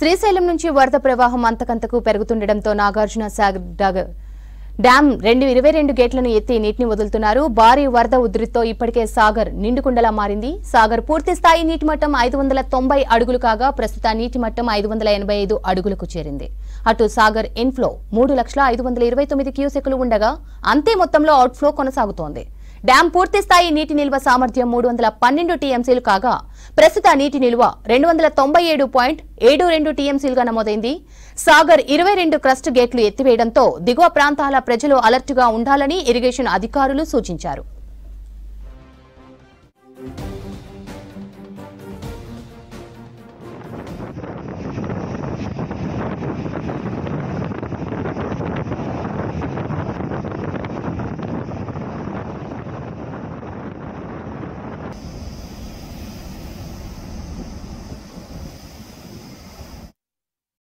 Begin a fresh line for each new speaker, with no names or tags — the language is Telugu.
శ్రీశైలం నుంచి వరద ప్రవాహం అంతకంతకు పెరుగుతుండటంతో నాగార్జునసాగర్ డ్యాం 22 గేట్లను ఎత్తి నీటిని వదులుతున్నారు. భారీ వరద ఉధృతితో ఇప్పటికే సాగర్ నిండుకుండలా మారింది. సాగర్ పూర్తి స్థాయి నీటి మట్టం 590 అడుగులు కాగా ప్రస్తుత నీటి మట్టం 585 అడుగులకు చేరింది. అటు సాగర్ ఇన్ఫ్లో 3,529,000 క్యూసెక్లు ఉండగా అంతే మొత్తంలో అవుట్ఫ్లో కొనసాగుతోంది. డ్యాం పూర్తి స్థాయి నీటి నిల్వ సామర్థ్యం 312 టీఎంసీలు కాగా ప్రస్తుత నీటి నిల్వ 297.72 టీఎంసీలుగా నమోదైంది. సాగర్ 22 క్రస్ట్ గేట్లు ఎత్తివేయడంతో దిగువ ప్రాంతాల ప్రజలు అలర్టుగా ఉండాలని ఇరిగేషన్ అధికారులు సూచించారు.